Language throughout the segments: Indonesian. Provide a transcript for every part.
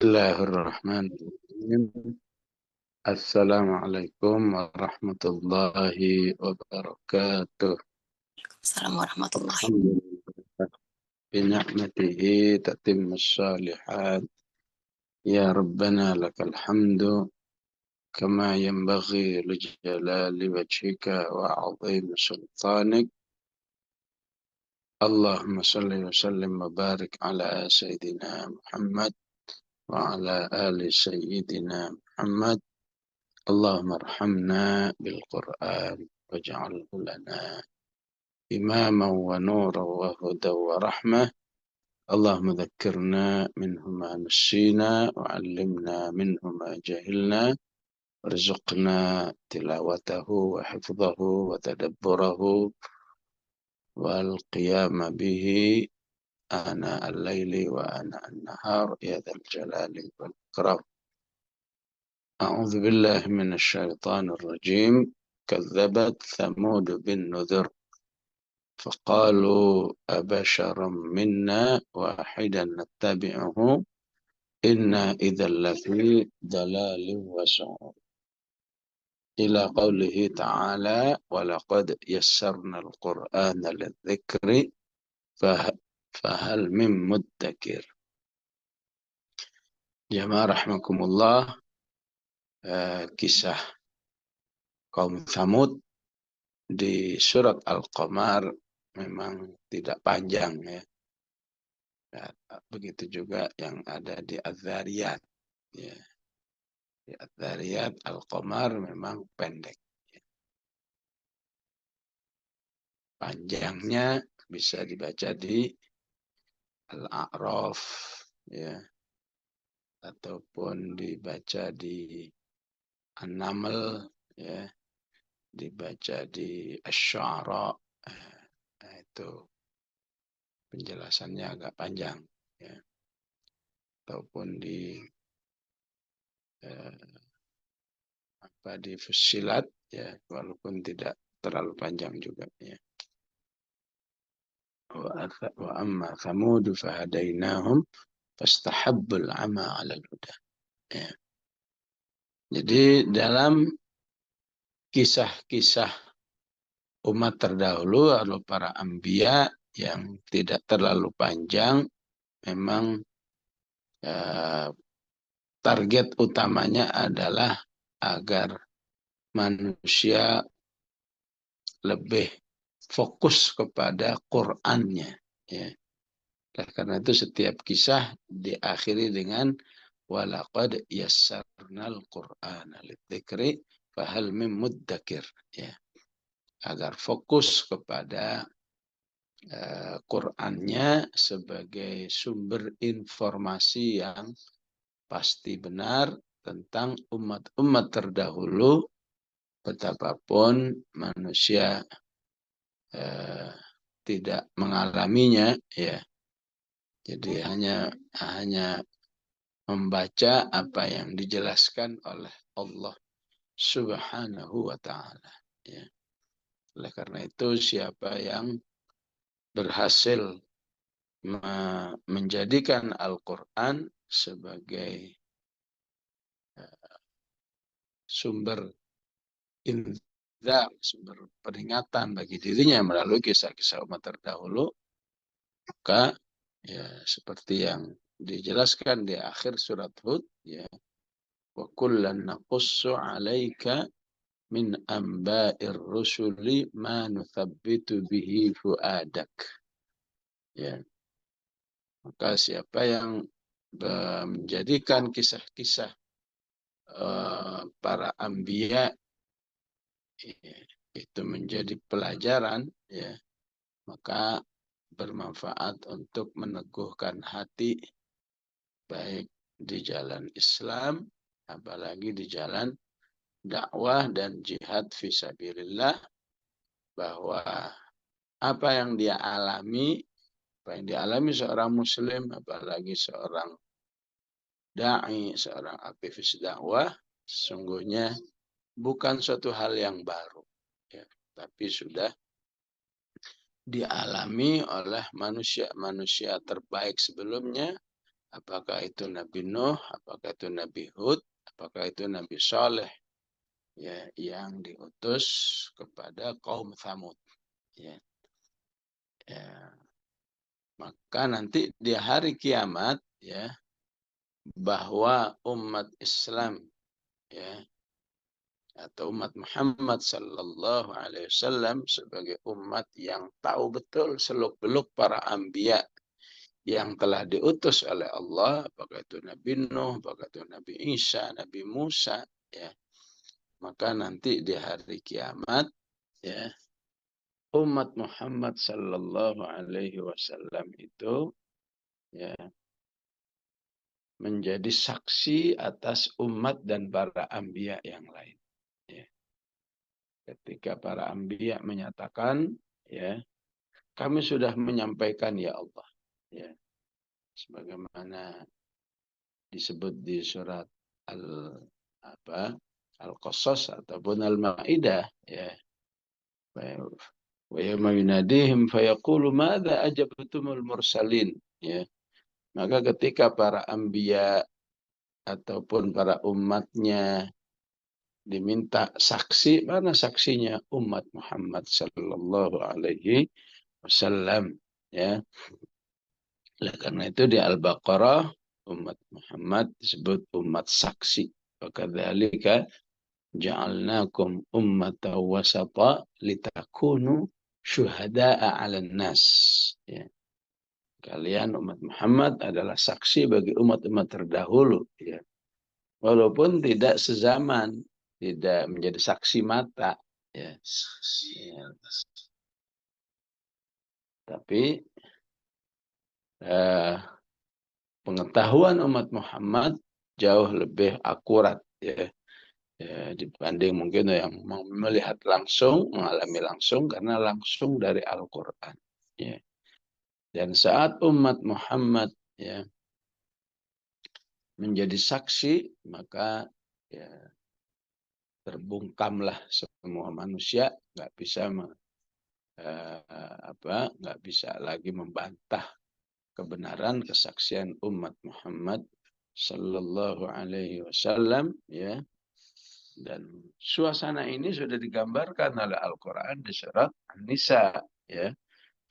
Bismillahirrahmanirrahim. Assalamualaikum warahmatullahi wabarakatuh. Assalamualaikum warahmatullahi. Alhamdulillah. Bini'matihi tatimmus salihat. Ya Rabbana lakal hamdu. Kama yanbaghi lijalali wajhika wa azimi sultanik. Allahumma salli wa sallim wa barik ala Sayyidina Muhammad wa ala ali Sayyidina Muhammad. Allahumma arhamna bil Qur'an waj'alhu lana imaman wa nuran wa hudan wa rahmah. Allahumma dhakkirna minhu ma nassina wa 'allimna minhu ma jahilna warzuqna tilawatahu wa hifdhahu wa tadabburahu wal qiyama bihi ana al-laili wa ana an-nahar ya dzal jalali wal ikram. أعوذ بالله من الشيطان الرجيم. كذبت ثمود بالنذر فقالوا أبشرا منا واحدا نتبعه إنا إذا لفي ضلال وسعر إلى قوله تعالى ولقد يسرنا القرآن للذكر فهل من مدكر. Jamaah rahmakumullah, kisah kaum Tsamud di surat Al-Qamar memang tidak panjang ya. Begitu juga yang ada di Az-Zariyat ya. Di Az-Zariyat Al-Qamar memang pendek ya. Panjangnya bisa dibaca di Al-A'raf ya, ataupun dibaca di An-Naml ya, dibaca di Asy-Syu'ara. Nah, itu penjelasannya agak panjang ya. Ataupun di di Fussilat ya, walaupun tidak terlalu panjang juga ya. Wa amma Thamud fahadainahum fastahabbul 'ama 'ala al-huda ya. Jadi dalam kisah-kisah umat terdahulu atau para anbiya yang tidak terlalu panjang, memang target utamanya adalah agar manusia lebih fokus kepada Qur'annya ya. Karena itu setiap kisah diakhiri dengan walaqad yassarnal Qur'ana lidzikri fahal mim muddakir ya. Agar fokus kepada Qur'annya sebagai sumber informasi yang pasti benar tentang umat-umat terdahulu, betapapun manusia tidak mengalaminya ya. Jadi hanya membaca apa yang dijelaskan oleh Allah Subhanahu wa ta'ala ya. Oleh karena itu siapa yang berhasil menjadikan Al-Quran sebagai sumber inzar, sumber peringatan bagi dirinya melalui kisah-kisah umat terdahulu, maka ya seperti yang dijelaskan di akhir surat Hud ya, wa kullan naqussu 'alaika min amba'ir rusuli ma nuthabbitu bihi fuadak ya. Maka siapa yang menjadikan kisah-kisah para anbiya itu menjadi pelajaran ya, maka bermanfaat untuk meneguhkan hati baik di jalan Islam, apalagi di jalan dakwah dan jihad fisabilillah, bahwa apa yang dia alami, apa yang dialami seorang muslim, apalagi seorang da'i, seorang aktivis dakwah, sesungguhnya bukan suatu hal yang baru ya, tapi sudah dialami oleh manusia-manusia terbaik sebelumnya, Apakah itu Nabi Nuh, apakah itu Nabi Hud, apakah itu Nabi Saleh, ya, yang diutus kepada kaum Tsamud. Ya. Ya. Maka nanti di hari kiamat, ya, bahwa umat Islam, ya, atau umat Muhammad sallallahu alaihi wasallam sebagai umat yang tahu betul seluk-beluk para anbiya yang telah diutus oleh Allah, apakah itu Nabi Nuh, apakah itu Nabi Isa, Nabi Musa, ya. Maka nanti di hari kiamat, ya, umat Muhammad sallallahu alaihi wasallam itu, ya, menjadi saksi atas umat dan para anbiya yang lain. Ya. Ketika para anbiya menyatakan, ya, kami sudah menyampaikan ya Allah, ya, sebagaimana disebut di surat al apa Al-Qasas ataupun Al-Maidah, ya. Wa yawma yunadihim fayaqulu madza ajabtumul mursalin, ya. Maka ketika para anbiya ataupun para umatnya diminta saksi, mana saksinya? Umat Muhammad sallallahu alaihi wasallam, ya. Oleh karena itu di Al-Baqarah umat Muhammad disebut umat saksi. Wakadzalika ja'alnakum ummatan wasata litakunu syuhada'a 'alan nas. Ya. Kalian umat Muhammad adalah saksi bagi umat-umat terdahulu, ya. Walaupun tidak sezaman, tidak menjadi saksi mata, ya. Ya. Tapi pengetahuan umat Muhammad jauh lebih akurat, ya. Ya, dibanding mungkin yang melihat langsung, mengalami langsung karena langsung dari Al-Quran. Ya. Dan saat umat Muhammad, ya, menjadi saksi, maka, ya, terbungkamlah semua manusia, nggak bisa nggak bisa lagi membantah kebenaran kesaksian umat Muhammad Sallallahu Alaihi Wasallam, ya. Dan suasana ini sudah digambarkan oleh Al-Quran di surat An-Nisa, ya.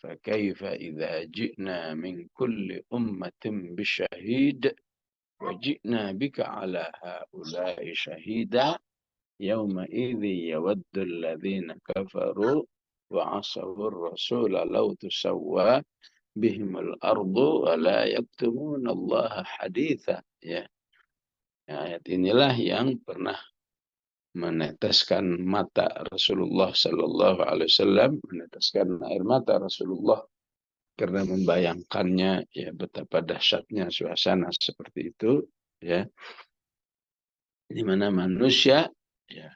فَكَيْفَ إِذَا جِئْنَا مِنْ كُلِّ أُمَّةٍ بِشَهِيدٍ وَجِئْنَا بِكَ عَلَى هَؤُلَاءِ شَهِيدًا يَوْمَئِذٍ يَوَدُّ الَّذِينَ كَفَرُوا وَعَصَوُا الرَّسُولَ لَوْ تُسَوَّى بِهِمُ الْأَرْضُ وَلَا يَكْتُمُونَ اللَّهَ حَدِيثًا. Ya. Ayat inilah yang pernah meneteskan mata Rasulullah Sallallahu Alaihi Wasallam, meneteskan air mata Rasulullah karena membayangkannya, ya, betapa dahsyatnya suasana seperti itu, ya, di mana manusia, ya,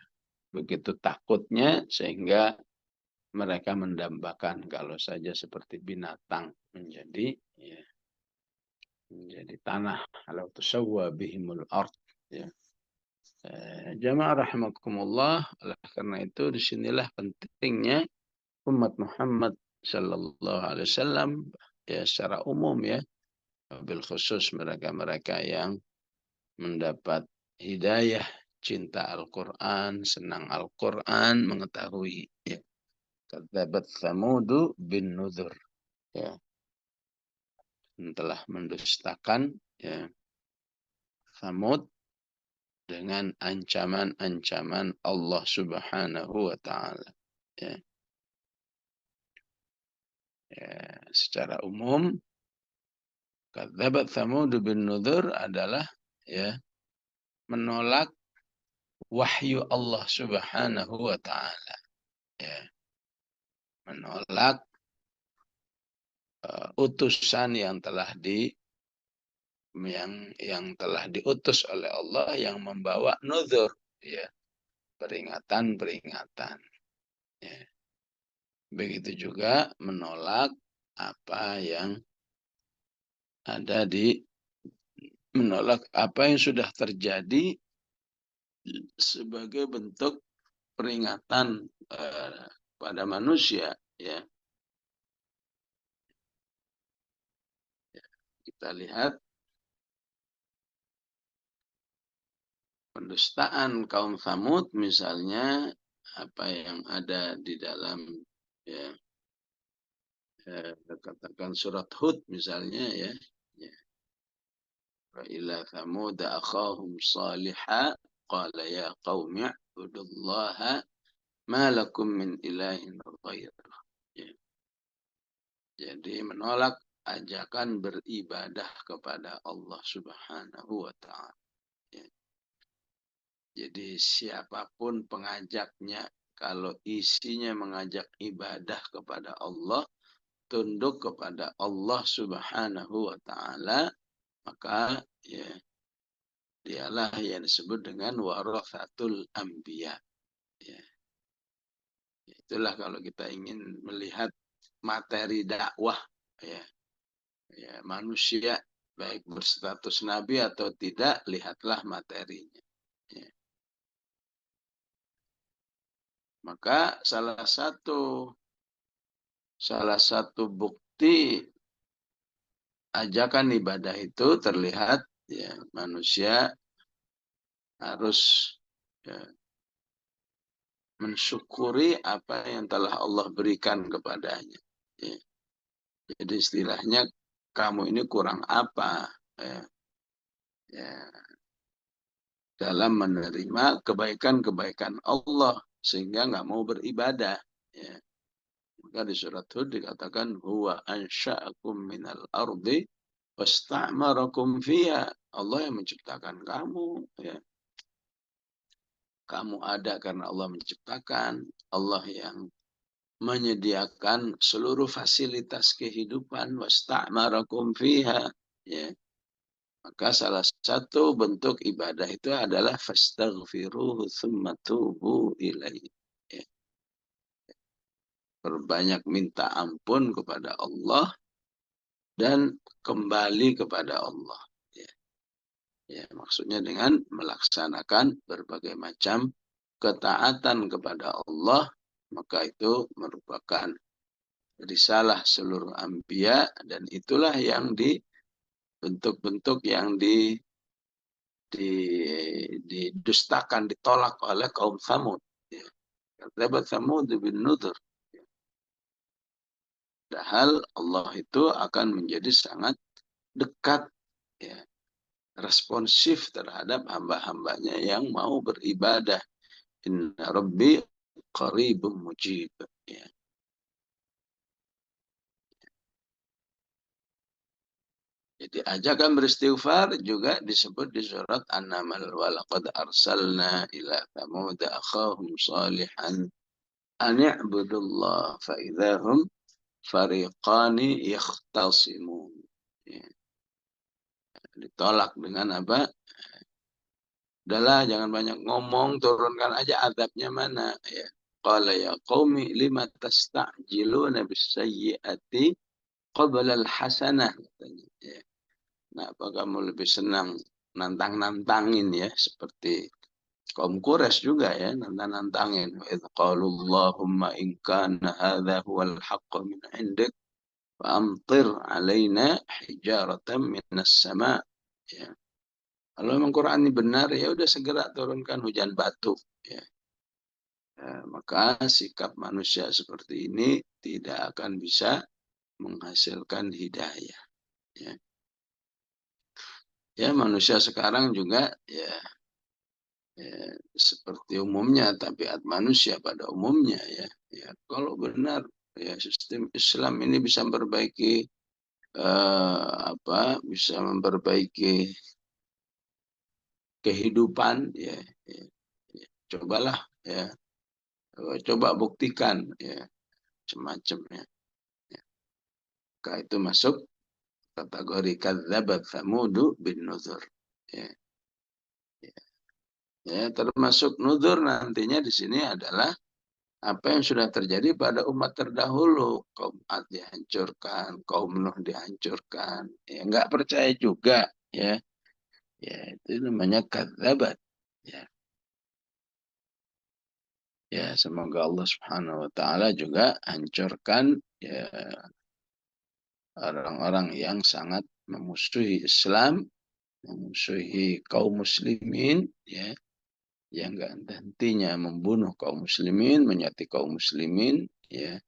begitu takutnya sehingga mereka mendambakan kalau saja seperti binatang menjadi, ya, menjadi tanah, kalau tusawwa bihimul ard, ya. Jamaah rahimakumullah, oleh karena itu disinilah pentingnya umat Muhammad Sallallahu Alaihi Wasallam, ya, secara umum, ya, bil khusus mereka-mereka yang mendapat hidayah, cinta Al-Quran, senang Al-Quran, mengetahui, ya, kadzabat Tsamudu bin Nuzur, ya, telah mendustakan, ya, Tsamud dengan ancaman-ancaman Allah Subhanahu wa taala, ya. Ya, secara umum kadzabat Tsamud bin Nuzur adalah, ya, menolak wahyu Allah Subhanahu wa taala, ya. Menolak utusan yang telah diutus oleh Allah yang membawa nuzur, ya, peringatan-peringatan, ya. Begitu juga menolak apa yang ada menolak apa yang sudah terjadi sebagai bentuk peringatan pada manusia, ya. Kita lihat pendustaan kaum Tsamud misalnya apa yang ada di dalam ya katakan surat Hud misalnya ya, ya. Wa ila Tsamud akhahum salihah qala ya qaumi ibudullaha ma lakum min ilahin ghairah. Ya. Jadi menolak ajakan beribadah kepada Allah Subhanahu wa taala. Ya. Jadi siapapun pengajaknya kalau isinya mengajak ibadah kepada Allah, tunduk kepada Allah Subhanahu wa taala, maka ya dialah yang disebut dengan warathatul anbiya. Ya. Itulah kalau kita ingin melihat materi dakwah ya, ya manusia baik berstatus nabi atau tidak, lihatlah materinya. Ya. Maka salah satu bukti ajakan ibadah itu terlihat ya manusia harus ya, mensyukuri apa yang telah Allah berikan kepadanya. Ya. Jadi istilahnya kamu ini kurang apa ya, ya, dalam menerima kebaikan-kebaikan Allah sehingga nggak mau beribadah. Ya. Maka di surat Hud dikatakan huwa ansha'akum minal ardi wasta'marakum fiha. Allah yang menciptakan kamu. Ya. Kamu ada karena Allah menciptakan. Allah yang menyediakan seluruh fasilitas kehidupan wasta'marakum fiha. Ya. Maka salah satu bentuk ibadah itu adalah fastaghfiruhu tsumma tubu ilaihi. Ya. Berbanyak minta ampun kepada Allah dan kembali kepada Allah. Ya. Ya, maksudnya dengan melaksanakan berbagai macam ketaatan kepada Allah, maka itu merupakan risalah seluruh anbiya dan itulah yang di bentuk-bentuk yang didustakan, ditolak oleh kaum Tsamud. Ya. Kata Tsamud bin Nudur. Padahal Allah itu akan menjadi sangat dekat, ya, responsif terhadap hamba-hambanya yang mau beribadah. Inna Rabbi qaribun mujib. Ya. Jadi ajakan beristighfar juga disebut di surat An-Naml. Walaqad arsalna ila Thamud akhahum salihan an i'budullah fa idahum fariqani yakhtasimun. Ya. Ditolak dengan apa? Udahlah jangan banyak ngomong, turunkan aja azabnya mana. Ya. Qala ya qaumi lima tasta'jiluna bis-sayyi'ati qabla al-hasanah. Katanya. Ya. Nah, apa kamu lebih senang nantang-nantangin ya seperti kaum Quraisy juga ya nantang-nantangin. Wa idz qalu Allahumma in kana hadza huwal haqqu min 'indik fa amtir 'alaina hijaratan minas sama'. Ya. Kalau memang Quran ini benar ya udah segera turunkan hujan batu ya. Ya, maka sikap manusia seperti ini tidak akan bisa menghasilkan hidayah ya. Ya manusia sekarang juga ya, ya seperti umumnya tabiat manusia pada umumnya ya. Ya kalau benar ya sistem Islam ini bisa memperbaiki bisa memperbaiki kehidupan ya, ya, ya. Cobalah ya, coba buktikan ya semacamnya. Ya. Maka itu masuk kategori kadzabat Tsamudu bin Nuzur. Ya. Ya, termasuk nuzur nantinya di sini adalah apa yang sudah terjadi pada umat terdahulu. Kaum Ad dihancurkan, kaum Nuh dihancurkan. Ya, nggak percaya juga. Ya, ya itu namanya kadzabat. Ya, ya semoga Allah Subhanahu Wa Taala juga hancurkan ya orang-orang yang sangat memusuhi Islam, memusuhi kaum muslimin. Ya, yang enggak hentinya membunuh kaum muslimin, menyakiti kaum muslimin, ya,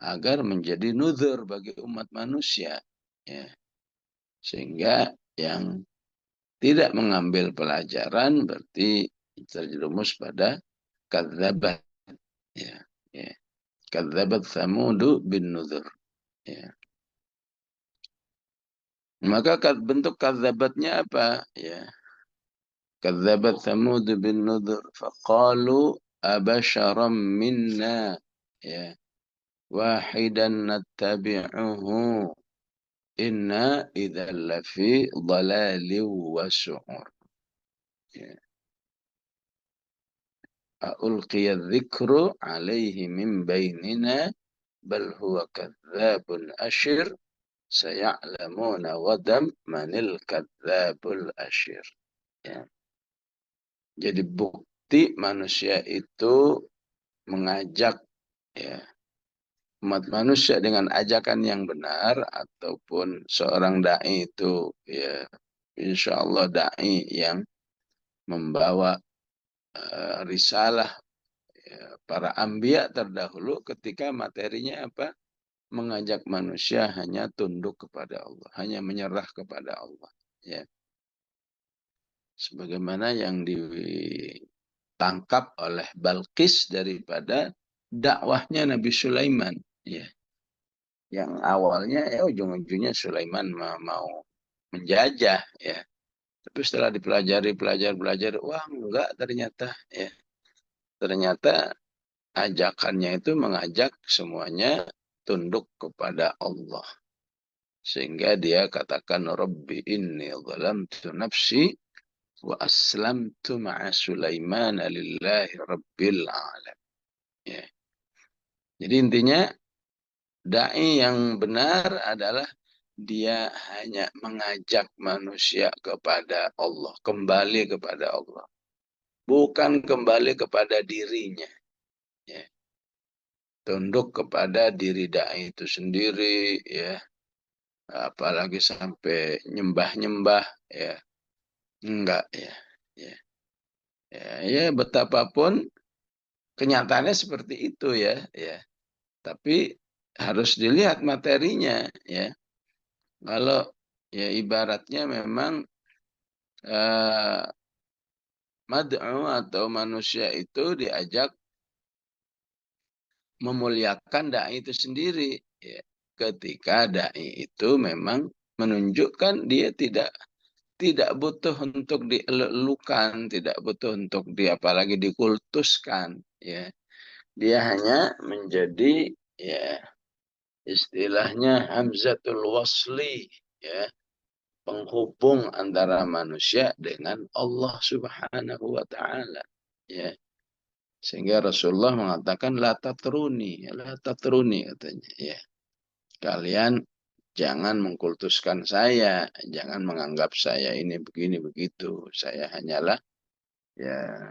agar menjadi nuzur bagi umat manusia, ya. Sehingga yang tidak mengambil pelajaran berarti terjerumus pada kadzabat, ya, ya. Kadzabat Tsamudu bin nuzur, ya. Maka bentuk kadzabatnya apa? Ya. Kadzabat Tsamud bin nuzur faqalu abasharam minna, ya, wahidan nattabi'uhu inna idzal lafi dhalalin wa su'ur. Ya. Aulqiya dzikru alaihi min bainina bal huwa kadzabun asyir saya'lamuna ghadam manil kadzabul asyir. Ya. Jadi bukti manusia itu mengajak, ya, umat manusia dengan ajakan yang benar ataupun seorang dai itu, ya, insya Allah dai yang membawa risalah, ya, para anbiya terdahulu ketika materinya apa? Mengajak manusia hanya tunduk kepada Allah, hanya menyerah kepada Allah, ya. Sebagaimana yang ditangkap oleh Balqis daripada dakwahnya Nabi Sulaiman, ya. Yang awalnya ya ujung-ujungnya Sulaiman mau menjajah, ya. Tapi setelah dipelajari, belajar, wah enggak ternyata, ya. Ternyata ajakannya itu mengajak semuanya tunduk kepada Allah. Sehingga dia katakan Rabbi inni zalamtu nafsi wa aslamtu ma'a Sulaiman lillahi rabbil alamin. Ya. Jadi intinya dai yang benar adalah dia hanya mengajak manusia kepada Allah, kembali kepada Allah, bukan kembali kepada dirinya. Ya. Tunduk kepada diri dai itu sendiri, ya. Apalagi sampai nyembah-nyembah, ya. Enggak, ya. Ya. Ya, ya betapapun kenyataannya seperti itu, ya, ya. Tapi harus dilihat materinya, ya. Kalau ya ibaratnya memang eh, mad'u atau manusia itu diajak memuliakan dai itu sendiri, ya. Ketika dai itu memang menunjukkan dia tidak butuh untuk dielulukan, tidak butuh untuk apalagi dikultuskan, ya. Dia hanya menjadi, ya, istilahnya hamzatul wasli, ya, penghubung antara manusia dengan Allah Subhanahu wa taala, ya. Sehingga Rasulullah mengatakan la tatruni katanya, ya. Kalian jangan mengkultuskan saya, jangan menganggap saya ini begini begitu. Saya hanyalah, ya,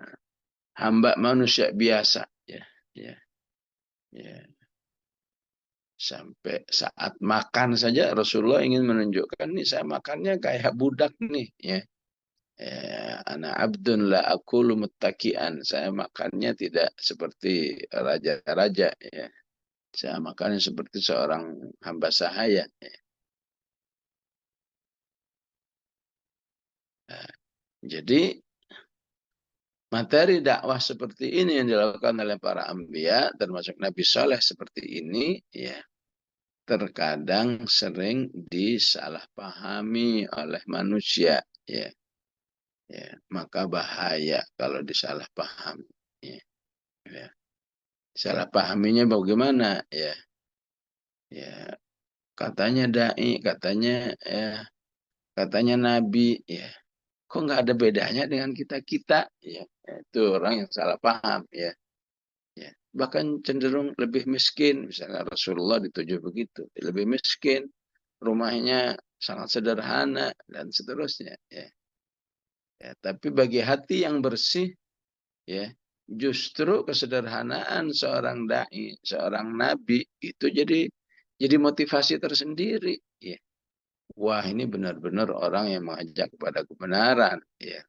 hamba manusia biasa, ya, ya, ya. Sampai saat makan saja Rasulullah ingin menunjukkan nih saya makannya kayak budak nih, ya. Ana abdun la akulu muttaki'an. Saya makannya tidak seperti raja-raja, ya. Saya makannya seperti seorang hamba sahaya, ya. Nah, jadi materi dakwah seperti ini yang dilakukan oleh para anbiya termasuk Nabi Saleh seperti ini, ya, terkadang sering disalahpahami oleh manusia, ya. Ya, maka bahaya kalau disalahpahami, ya. Ya. Salah pahaminya bagaimana, ya? Ya, katanya dai, katanya nabi, ya. Kok nggak ada bedanya dengan kita-kita, ya? Itu orang yang salah paham, ya. Ya. Bahkan cenderung lebih miskin, misalnya Rasulullah dituju begitu, lebih miskin, rumahnya sangat sederhana dan seterusnya, ya. Ya, tapi bagi hati yang bersih, ya, justru kesederhanaan seorang dai, seorang nabi itu jadi motivasi tersendiri, ya. Wah, ini benar-benar orang yang mengajak kepada kebenaran, ya.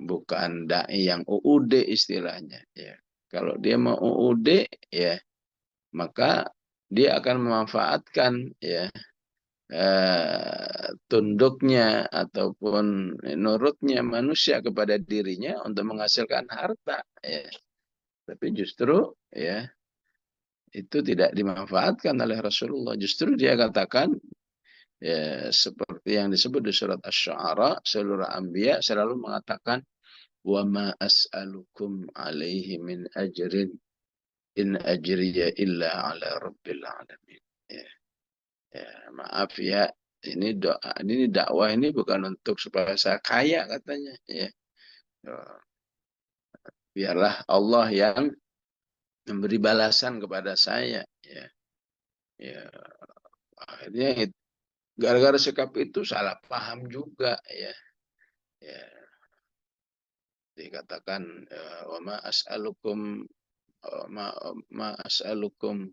bukan dai yang UUD istilahnya, ya. Kalau dia mau UUD, ya, maka dia akan memanfaatkan, ya, tunduknya ataupun nurutnya manusia kepada dirinya untuk menghasilkan harta, ya. Tapi justru, ya, itu tidak dimanfaatkan oleh Rasulullah. Justru dia katakan, ya, seperti yang disebut di surat Asy-Syu'ara, seluruh anbiya selalu mengatakan, wa ma as'alukum alaihi min ajrin in ajriya illa ala rabbil alamin. Ya, ya, maaf ya, ini doa, ini dakwah ini bukan untuk supaya saya kaya katanya, ya. Biarlah Allah yang memberi balasan kepada saya, ya. Ya, akhirnya gara-gara sikap itu salah paham juga, ya. Ya, dikatakan wa ma as'alukum ma ma as'alukum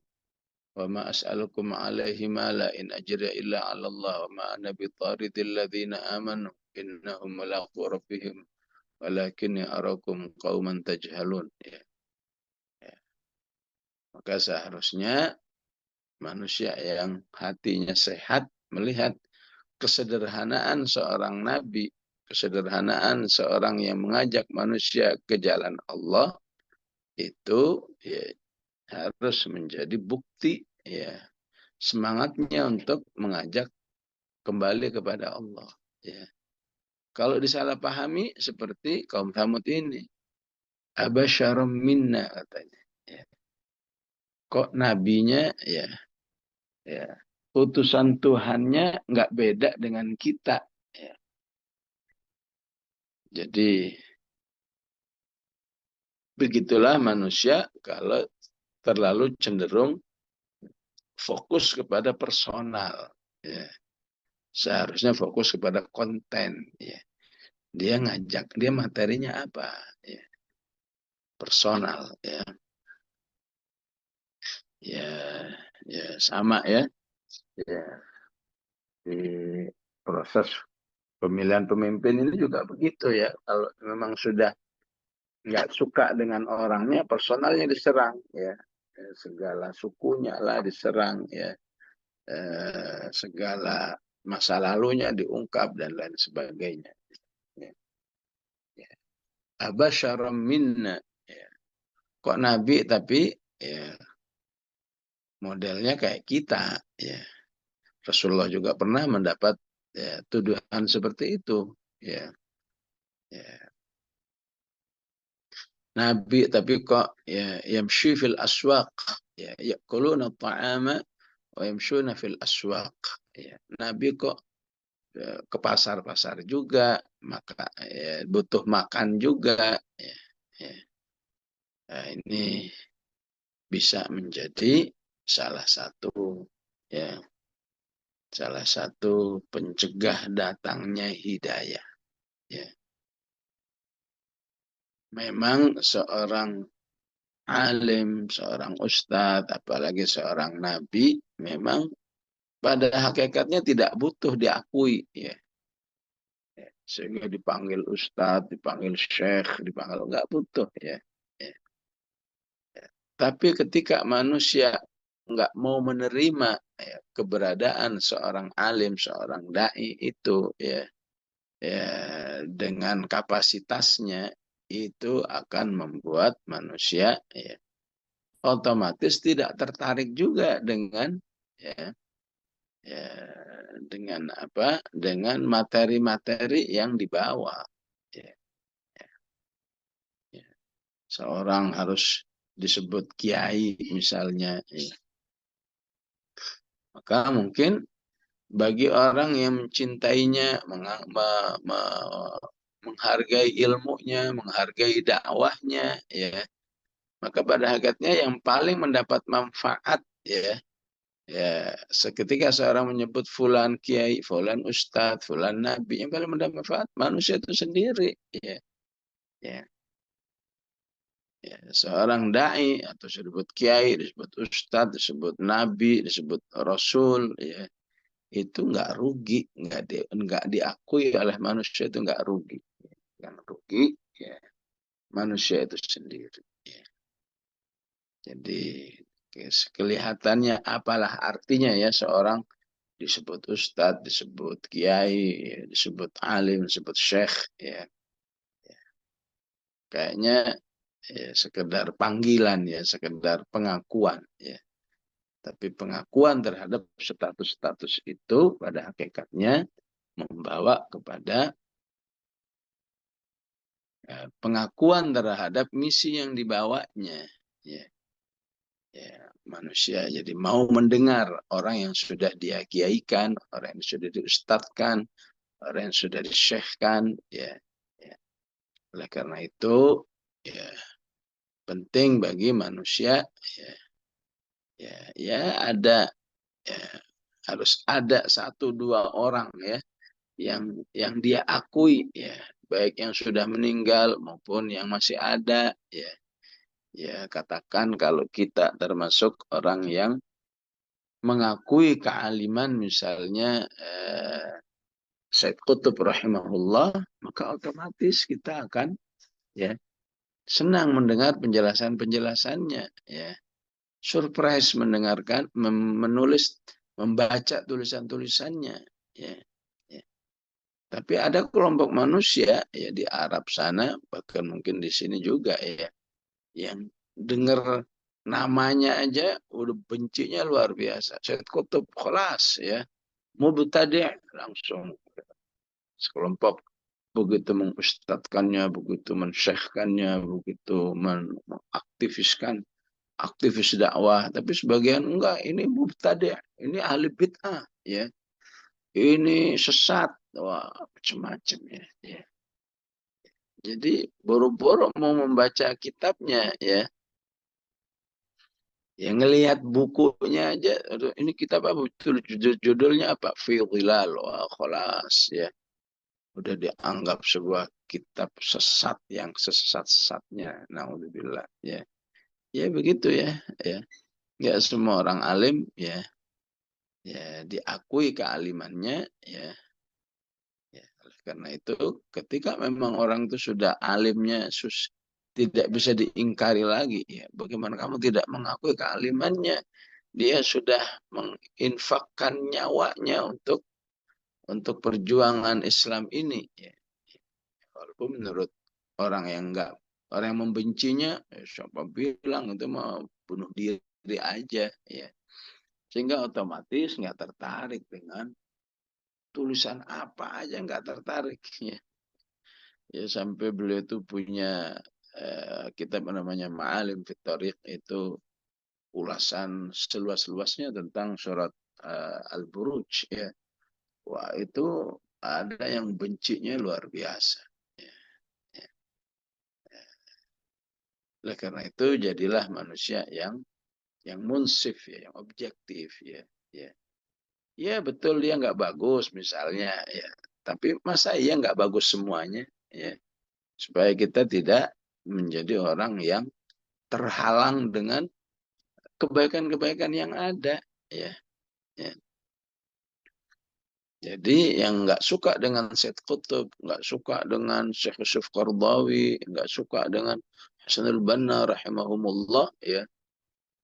wa ma as'alukum alaihi mala in ajriya illa 'ala Allah wa ma ana bitaridil ladzina amanu innahum mulaqu rabbihim walakinni arakum qauman tajhalun, ya. Ya. Maka seharusnya manusia yang hatinya sehat melihat kesederhanaan seorang nabi, kesederhanaan seorang yang mengajak manusia ke jalan Allah, itu, ya, harus menjadi bukti, ya, semangatnya untuk mengajak kembali kepada Allah, ya. Kalau disalahpahami seperti kaum Tsamud ini, abasyarum minna katanya, ya. Kok nabinya, ya, ya, utusan Tuhannya nggak beda dengan kita, ya. Jadi begitulah manusia kalau terlalu cenderung fokus kepada personal, ya. Seharusnya fokus kepada konten, ya. Dia ngajak, dia materinya apa, ya. Personal, ya. Ya, ya sama, ya. Ya, di proses pemilihan pemimpin ini juga begitu, ya. Kalau memang sudah nggak suka dengan orangnya, personalnya diserang, ya. Segala sukunya lah diserang, ya. Segala masa lalunya diungkap dan lain sebagainya. Ya. Ya. Abasyaram minna, ya. Kok nabi tapi, ya, modelnya kayak kita, ya. Rasulullah juga pernah mendapat, ya, tuduhan seperti itu, ya. Ya. Nabi tapi kok, ya, yamshi fil aswaq, ya, yakuluna ta'ama wa yamshuna fil aswaq, ya. Nabi kok, ya, ke pasar-pasar juga, maka, ya, butuh makan juga, ya. Ya. Nah, ini bisa menjadi salah satu, ya, salah satu pencegah datangnya hidayah, ya. Memang seorang alim, seorang ustadz, apalagi seorang nabi, memang pada hakikatnya tidak butuh diakui, ya. Sehingga dipanggil ustadz, dipanggil syekh, dipanggil, nggak butuh, ya. Ya. Tapi ketika manusia nggak mau menerima, ya, keberadaan seorang alim, seorang dai itu, ya, ya, dengan kapasitasnya, itu akan membuat manusia, ya, otomatis tidak tertarik juga dengan, ya, ya, dengan apa? Dengan materi-materi yang dibawa. Ya, ya. Seorang harus disebut kiai misalnya, ya. Maka mungkin bagi orang yang mencintainya, menghargai ilmunya, menghargai dakwahnya, ya, maka pada hakikatnya yang paling mendapat manfaat, ya, ya, seketika seorang menyebut fulan kiai, fulan ustadz, fulan nabi, yang paling mendapat manfaat manusia itu sendiri, ya. Ya, ya. Seorang dai atau disebut kiai, disebut ustadz, disebut nabi, disebut rasul, ya, itu nggak rugi, nggak diakui oleh manusia, itu nggak rugi. Yang rugi manusia itu sendiri. Ya. Jadi kelihatannya apalah artinya ya seorang disebut ustadz, disebut kiai, ya, disebut alim, disebut syekh, ya. Kayaknya ya, sekedar panggilan ya, sekedar pengakuan ya. Tapi pengakuan terhadap status-status itu pada hakikatnya membawa kepada pengakuan terhadap misi yang dibawanya. Ya, ya, manusia jadi mau mendengar orang yang sudah dia kiaikan, orang yang sudah diustadkan, orang yang sudah disyekhkan. Ya, ya. Oleh karena itu, ya penting bagi manusia ya, ya ada ya, harus ada satu dua orang ya yang dia akui ya, baik yang sudah meninggal maupun yang masih ada ya. Ya katakan kalau kita termasuk orang yang mengakui kealiman misalnya Said Qutb rahimahullah, maka otomatis kita akan ya senang mendengar penjelasan-penjelasannya ya. Surprise mendengarkan, menulis, membaca tulisan-tulisannya ya. Ya. Tapi ada kelompok manusia ya di Arab sana, bahkan mungkin di sini juga ya, yang dengar namanya aja udah bencinya luar biasa. Said Qutb kelas ya, mubtadi' langsung sekelompok begitu mengustadkannya, begitu mensyekhkannya, begitu mengaktifiskan aktivis dakwah, tapi sebagian enggak, ini mubtadi', ini ahli bid'ah ya. Ini sesat, wah macam-macam ya, ya. Jadi boro-boro mau membaca kitabnya ya. Ya ngelihat bukunya aja, aduh, ini kitab apa? Judulnya apa? Fi Dhilal, wah kholas ya. Udah dianggap sebuah kitab sesat yang sesat-sesatnya. Naudzubillah ya. Ya begitu ya, ya. Enggak semua orang alim ya, ya diakui kealimannya ya. Ya, karena itu ketika memang orang itu sudah alimnya tidak bisa diingkari lagi ya. Bagaimana kamu tidak mengakui kealimannya? Dia sudah menginfakkan nyawanya untuk perjuangan Islam ini ya. Walaupun menurut orang yang enggak, orang yang membencinya, siapa bilang itu mau bunuh diri aja ya. Sehingga otomatis nggak tertarik dengan tulisan apa aja, nggak tertarik ya. Ya sampai beliau itu punya kitab namanya Ma'alim fit Thariq, itu ulasan seluas-luasnya tentang surat Al-Buruj ya. Wah itu ada yang bencinya luar biasa. Ya, ya. Oleh karena itu jadilah manusia yang munsif ya, yang objektif ya. Ya, ya betul dia nggak bagus misalnya ya. Tapi masa iya nggak bagus semuanya ya. Supaya kita tidak menjadi orang yang terhalang dengan kebaikan-kebaikan yang ada ya, ya. Jadi yang nggak suka dengan Said Qutb, nggak suka dengan Syekh Yusuf Qardawi, nggak suka dengan Hasanul Banna rahimahumullah ya,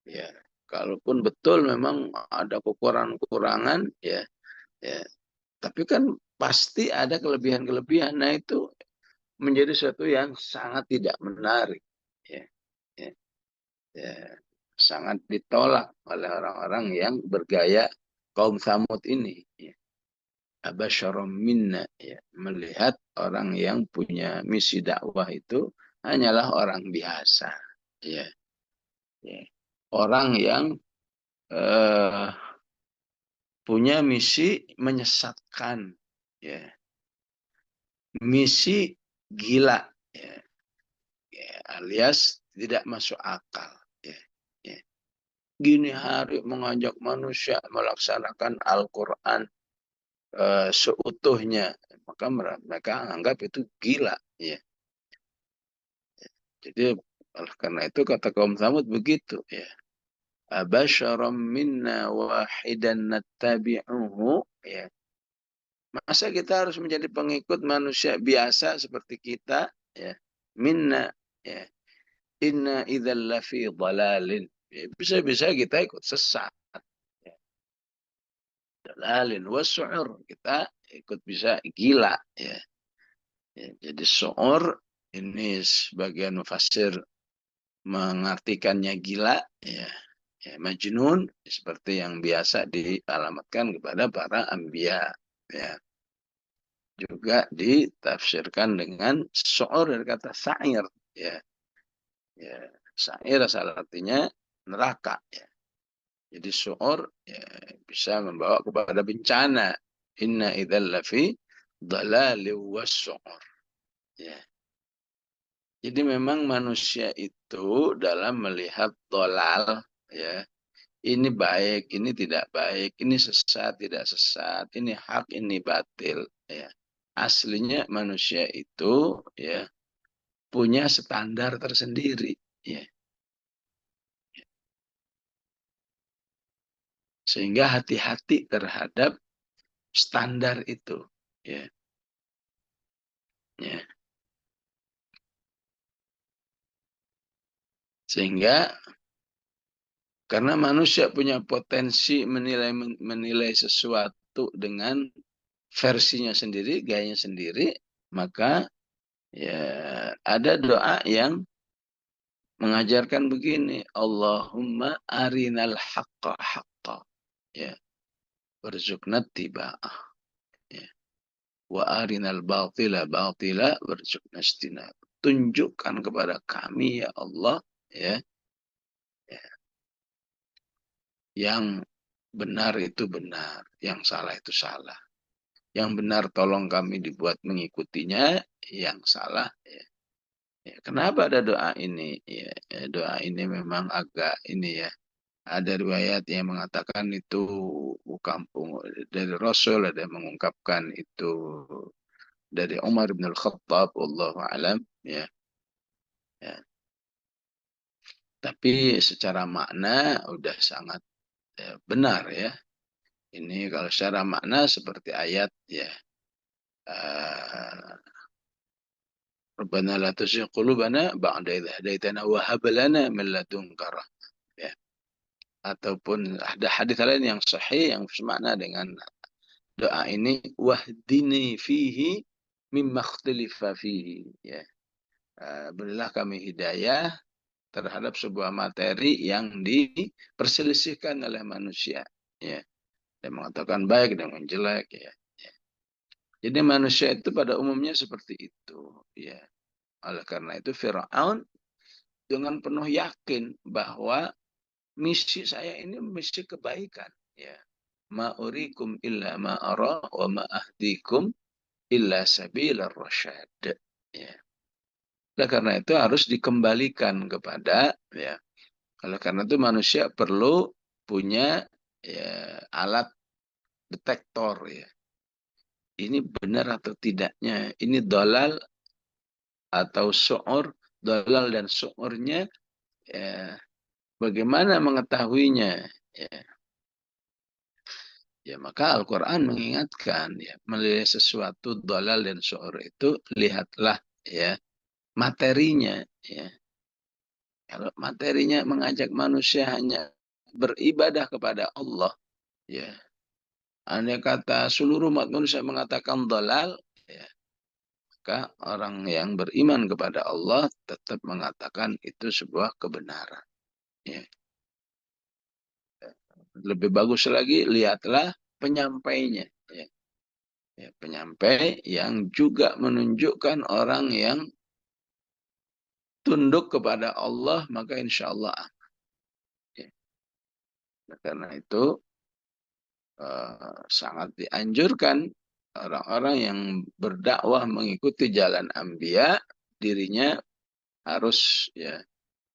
ya. Kalaupun betul memang ada kekurangan-kekurangan ya, ya. Tapi kan pasti ada kelebihan-kelebihan. Nah itu menjadi sesuatu yang sangat tidak menarik ya, ya. Ya, sangat ditolak oleh orang-orang yang bergaya kaum Tsamud ini. Ya. Abasyarum minna, ya. Melihat orang yang punya misi dakwah itu hanyalah orang biasa. Ya. Ya. Orang yang eh, punya misi menyesatkan. Ya. Misi gila. Ya. Ya. Alias tidak masuk akal. Ya. Ya. Gini hari mengajak manusia melaksanakan Al-Quran seutuhnya, maka mereka anggap itu gila ya. Jadi karena itu kata kaum Tsamud begitu ya, abasyaram minna wahidan nattabi'uhu ya. Masa kita harus menjadi pengikut manusia biasa seperti kita ya, minna Ya. Inna idzal lafi dhalalin. Ya, bisa-bisa kita ikut sesat. Ya. Dhalalin wasu'ur. Kita ikut bisa gila. Ya. Ya, jadi su'ur ini sebagian mufassir mengartikannya gila. Ya. Ya, majnun seperti yang biasa dialamatkan kepada para anbiya. Ya. Juga ditafsirkan dengan su'ur dari kata sa'ir. Ya. Ya. Sa'ir asal artinya neraka. Ya. Jadi su'ur ya, bisa membawa kepada bencana. Inna idzal lafi dhalalin was-su'ur. Ya. Jadi memang manusia itu dalam melihat dolal, ya, ini baik, ini tidak baik, ini sesat, tidak sesat, ini hak, ini batil. Ya. Aslinya manusia itu ya punya standar tersendiri. Ya. Sehingga hati-hati terhadap standar itu. Ya. Ya. Sehingga karena manusia punya potensi menilai sesuatu dengan versinya sendiri, gayanya sendiri, maka ya ada doa yang mengajarkan begini, Allahumma arinal haqqa haqqa, ya, warzuqna tiba'ah, ya, wa arinal batila batila, warzuqna istinab. Tunjukkan kepada kami ya Allah, ya, ya, yang benar itu benar, yang salah itu salah. Yang benar tolong kami dibuat mengikutinya, yang salah ya. Ya, kenapa ada doa ini? Ya, ya, doa ini memang agak ini ya. Ada riwayat yang mengatakan itu kampung dari Rasul, ada yang mengungkapkan itu dari Umar bin Al-Khattab, wallahu alam ya. Ya. Tapi secara makna udah sangat ya, benar ya. Ini kalau secara makna seperti ayat ya. Uh, Rabbana la tuzigh qulubana ba'da idh hadaitana wa hab lana min ladunka rahmah. Ya. Ataupun ada hadis lain yang sahih yang semakna dengan doa ini, wahdini fihi mimma ikhtalifa fihi, ya. Berilah kami hidayah terhadap sebuah materi yang diperselisihkan oleh manusia, ya. Dia mengatakan baik dengan jelek, ya. Ya. Jadi manusia itu pada umumnya seperti itu, ya. Oleh karena itu Firaun dengan penuh yakin bahwa misi saya ini misi kebaikan, ya. Ma urikum illa ma ara wa ma ahdikum illa sabilar rasyad. Ya. Oleh karena itu harus dikembalikan kepada ya. Oleh karena itu manusia perlu punya ya, alat detektor ya. Ini benar atau tidaknya, ini dolal atau su'ur, dolal dan su'urnya ya, bagaimana mengetahuinya? Ya, ya maka Al-Quran mengingatkan ya, melihat sesuatu dolal dan su'ur itu lihatlah ya materinya ya. Kalau materinya mengajak manusia hanya beribadah kepada Allah ya. Andai kata seluruh umat manusia mengatakan dolal ya, maka orang yang beriman kepada Allah tetap mengatakan itu sebuah kebenaran ya. Lebih bagus lagi lihatlah penyampainya ya. Ya, penyampai yang juga menunjukkan orang yang tunduk kepada Allah maka insya Allah ya. Nah, karena itu sangat dianjurkan orang-orang yang berdakwah mengikuti jalan Anbiya, dirinya harus ya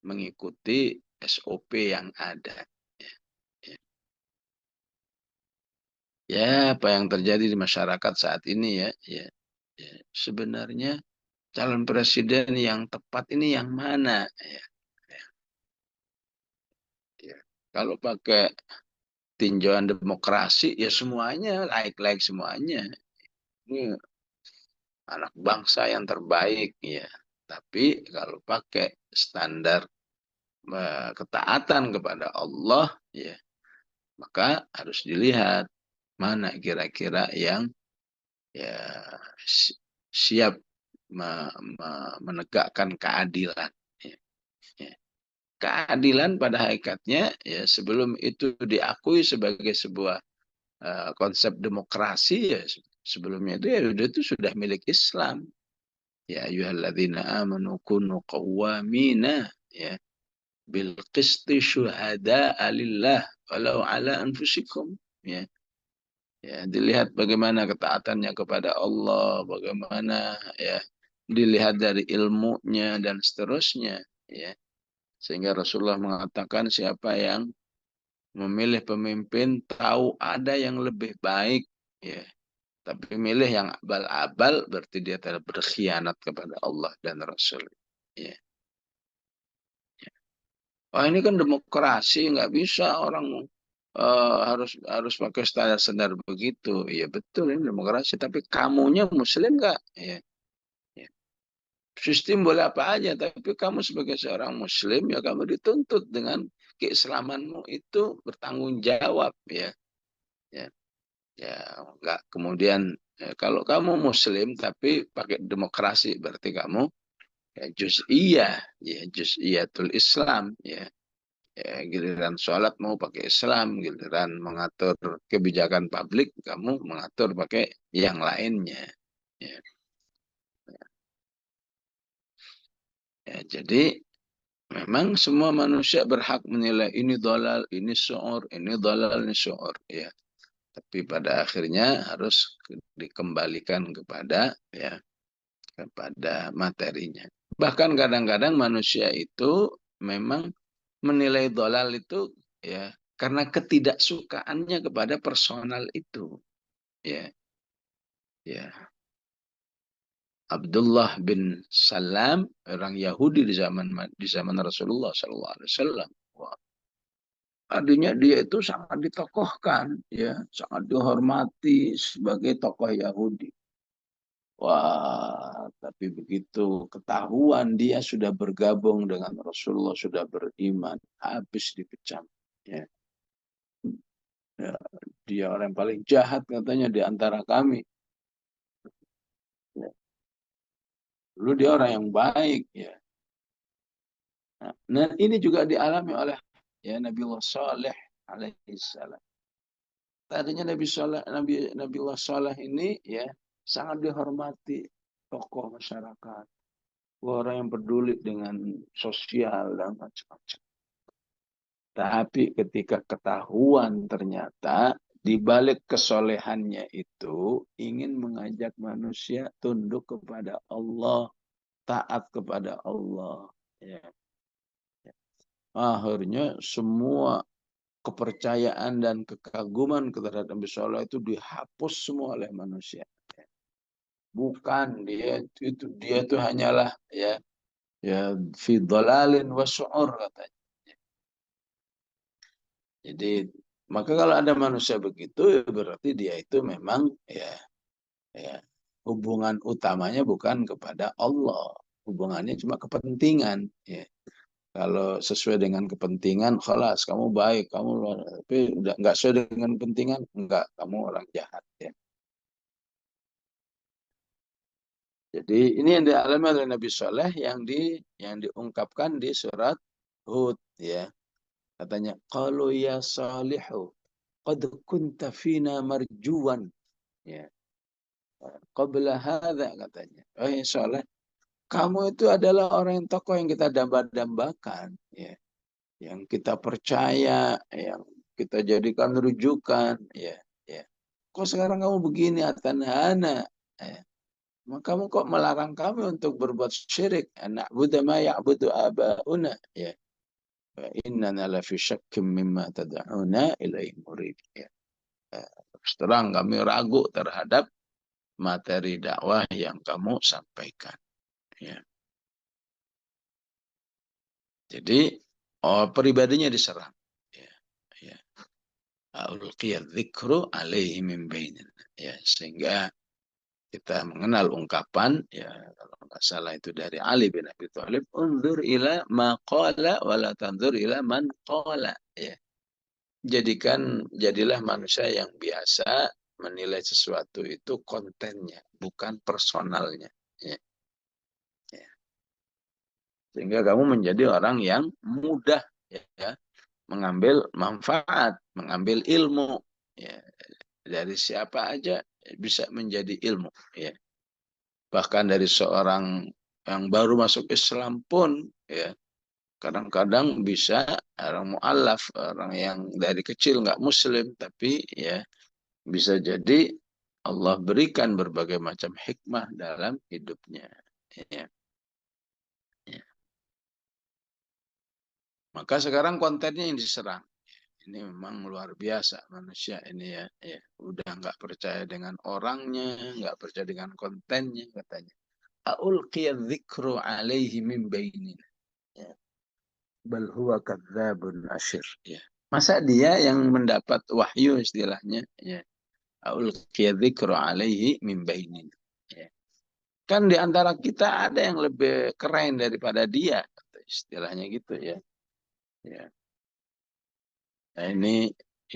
mengikuti SOP yang ada. Ya, ya. Ya, apa yang terjadi di masyarakat saat ini ya, ya, ya. Sebenarnya calon presiden yang tepat ini yang mana? Ya, ya, ya. Kalau pakai tinjauan demokrasi, ya semuanya like-like semuanya. Ini anak bangsa yang terbaik, ya. Tapi kalau pakai standar ketaatan kepada Allah, ya, maka harus dilihat mana kira-kira yang ya siap menegakkan keadilan. Ya, ya. Keadilan pada hakikatnya ya sebelum itu diakui sebagai sebuah konsep demokrasi ya sebelumnya itu sudah milik Islam. Ya ayyuhalladzina amanu kunu qawwamina ya bil qisti syuhada'a lillah walau ala anfusikum ya. Ya, dilihat bagaimana ketaatannya kepada Allah, bagaimana ya dilihat dari ilmunya dan seterusnya ya. Sehingga Rasulullah mengatakan siapa yang memilih pemimpin tahu ada yang lebih baik ya, tapi milih yang abal-abal berarti dia telah berkhianat kepada Allah dan Rasul. Ya. Wah ini kan demokrasi, nggak bisa orang harus pakai standar-standar begitu. Ya betul ini demokrasi, tapi kamunya Muslim nggak? Ya. Ya. Sistem boleh apa aja, tapi kamu sebagai seorang Muslim ya kamu dituntut dengan keislamanmu itu bertanggung jawab ya. Ya, ya nggak kemudian ya, kalau kamu Muslim tapi pakai demokrasi berarti kamu ya juz'iyah, ya juz'iyatul Islam ya. Ya, giliran sholat mau pakai Islam, giliran mengatur kebijakan publik, kamu mengatur pakai yang lainnya. Ya, ya, jadi memang semua manusia berhak menilai ini dolal, ini syu'ur, ini dolal, ini syu'ur. Ya. Tapi pada akhirnya harus dikembalikan kepada ya kepada materinya. Bahkan kadang-kadang manusia itu memang menilai dolal itu ya karena ketidaksukaannya kepada personal itu ya ya Abdullah bin Salam orang Yahudi di zaman Rasulullah SAW. Wah, artinya dia itu sangat ditokohkan ya sangat dihormati sebagai tokoh Yahudi. Wah, tapi begitu ketahuan dia sudah bergabung dengan Rasulullah, sudah beriman, habis dikecam. Ya. Ya, dia orang yang paling jahat katanya di antara kami. Ya. Dulu dia orang yang baik. Ya. Nah, ini juga dialami oleh ya Nabiullah Saleh alaihissalam. Tadinya Nabiullah Saleh ini ya sangat dihormati tokoh masyarakat. Orang yang peduli dengan sosial dan macam-macam. Tapi ketika ketahuan ternyata di balik kesolehannya itu ingin mengajak manusia tunduk kepada Allah, taat kepada Allah. Ya. Akhirnya semua kepercayaan dan kekaguman terhadap Nabi Sallallahu itu dihapus semua oleh manusia. Bukan dia itu hanyalah ya fi dhalalin wa syu'ur katanya. Jadi maka kalau ada manusia begitu berarti dia itu memang ya hubungan utamanya bukan kepada Allah, hubungannya cuma kepentingan. Ya. Kalau sesuai dengan kepentingan, khalas kamu baik, kamu tapi udah nggak sesuai dengan kepentingan, enggak kamu orang jahat. Ya. Jadi ini yang dialami oleh Nabi Soleh yang diungkapkan di surat Hud ya. Katanya, "Qalu ya Salihu, qad kunta fina marjuwan." Ya. Qabla hadza katanya. Oh ya Saleh, kamu itu adalah orang yang tokoh yang kita damba-dambakan, ya. Yang kita percaya, yang kita jadikan rujukan, ya, ya. Kok sekarang kamu begini atanhana? Ya. Maka kamu kok melarang kami untuk berbuat syirik? Na'budu ma ya'budu aba'una, ya. Innana la fi syakkim mimma tad'una ilaihi murid. Ya. Terus terang kami ragu terhadap materi dakwah yang kamu sampaikan. Ya. Jadi pribadinya diserang. Ya. Ya. Ulqiyadz dzikru alaihi min bainina. Ya, sehingga kita mengenal ungkapan ya kalau nggak salah itu dari Ali bin Abi Thalib, unzur ila ma qala wa la tanzur ila man qala. Ya. Jadilah manusia yang biasa menilai sesuatu itu kontennya, bukan personalnya. Ya. Ya. Sehingga kamu menjadi orang yang mudah ya, mengambil manfaat, mengambil ilmu. Ya. Dari siapa aja bisa menjadi ilmu. Ya. Bahkan dari seorang yang baru masuk Islam pun ya kadang-kadang bisa orang mu'alaf, orang yang dari kecil nggak muslim, tapi ya bisa jadi Allah berikan berbagai macam hikmah dalam hidupnya. Ya. Ya. Maka sekarang kontennya yang diserang. Ini memang luar biasa manusia ini ya. Ya. Udah nggak percaya dengan orangnya, nggak percaya dengan kontennya katanya. Aulqiya dzikru alaihi min bainina. Ya. Bal huwa kadzabun asyir. Ya. Masa dia yang mendapat wahyu istilahnya, ya. Aulqiya dzikru alaihi min bainina. Ya. Kan di antara kita ada yang lebih keren daripada dia, istilahnya gitu ya. Ya. Nah,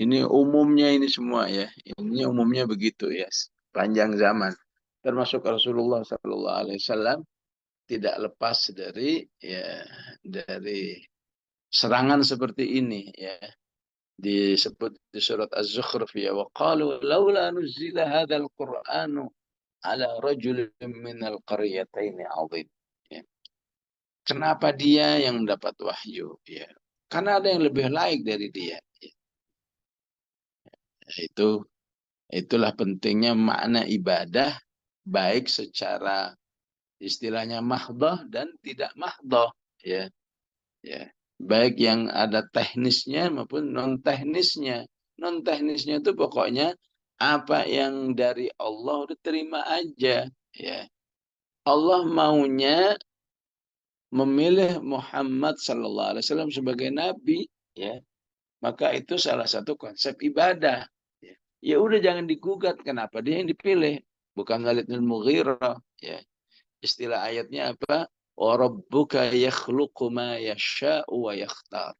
ini umumnya ini semua ya. Ini umumnya begitu ya. Panjang zaman. Termasuk Rasulullah Sallallahu Alaihi Wasallam tidak lepas dari serangan seperti ini ya. Disebut di surat Az-Zukhruf ya, wa qalu laula nuzila hadzal qur'anu ala rajulin minal qaryataini 'azim. Ya. Kenapa dia yang mendapat wahyu ya? Karena ada yang lebih laik dari dia. Ya. Itu itulah pentingnya makna ibadah baik secara istilahnya mahdoh dan tidak mahdoh ya. Ya, baik yang ada teknisnya maupun non teknisnya. Non teknisnya itu pokoknya apa yang dari Allah udah terima aja. Ya, Allah maunya memilih Muhammad Sallallahu Alaihi Wasallam sebagai nabi, ya, maka itu salah satu konsep ibadah. Ya, ya udah jangan digugat kenapa dia yang dipilih, bukan Walid bin Mughirah. Ya, istilah ayatnya apa? Wa rabbuka yakhluqu ma yasha'u wa yakhtar.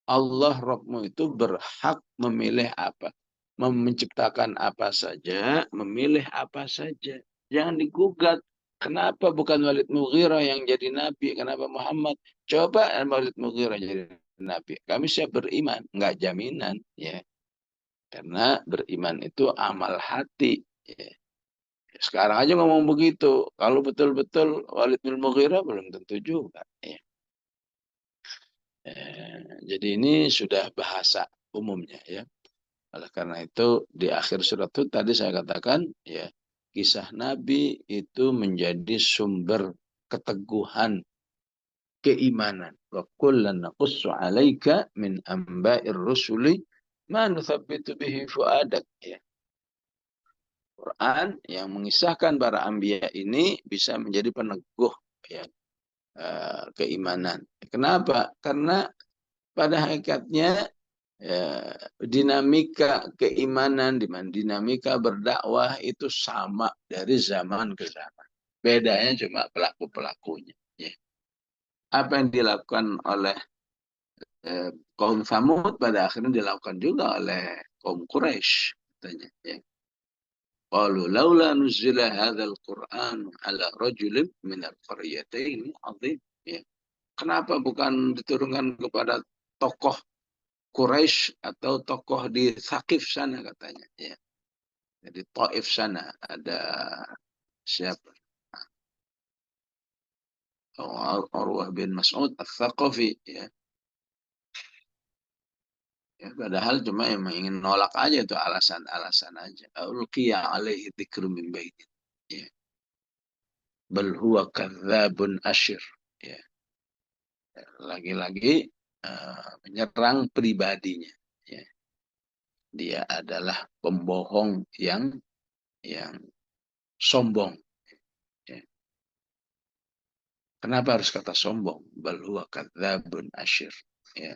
Allah Rabbmu itu berhak memilih apa. Menciptakan apa saja, memilih apa saja. Jangan digugat. Kenapa bukan Walid Mughirah yang jadi nabi? Kenapa Muhammad? Coba Walid Mughirah jadi nabi. Kami siap beriman. Enggak jaminan. Ya. Karena beriman itu amal hati. Ya. Sekarang aja ngomong begitu. Kalau betul-betul Walid bin Mughirah belum tentu juga. Ya. Jadi ini sudah bahasa umumnya ya. Oleh karena itu di akhir surat itu tadi saya katakan ya kisah Nabi itu menjadi sumber keteguhan keimanan. Wa kullan naqussu 'alaika min amba'ir rusuli ma nuthabbitu bihi fuadak ya. Quran yang mengisahkan para anbiya ini bisa menjadi peneguh ya keimanan. Kenapa? Karena pada hakikatnya ya, dinamika keimanan, dinamika berdakwah itu sama dari zaman ke zaman. Bedanya cuma pelaku-pelakunya. Ya. Apa yang dilakukan oleh kaum Samud pada akhirnya dilakukan juga oleh kaum Quraisy. Katanya, ya. Qalu laula nuzila hadzal Qur'an ala rajulin min al-qaryatayn azim. Ya. Kenapa bukan diturunkan kepada tokoh Quraisy atau tokoh di Thaqif sana katanya ya. Jadi Taif sana ada siapa? Urwah bin Mas'ud Al-Thaqafi ya. Ya, padahal cuma emang ingin nolak aja itu alasan-alasan aja. Ulqiya alaihi dzikru min bainin. Ya. Bal huwa kadzabun asyir. Ya. Lagi-lagi menyerang pribadinya. Ya. Dia adalah pembohong yang sombong. Ya. Kenapa harus kata sombong? Bal huwa kadzabun asyir. Ya.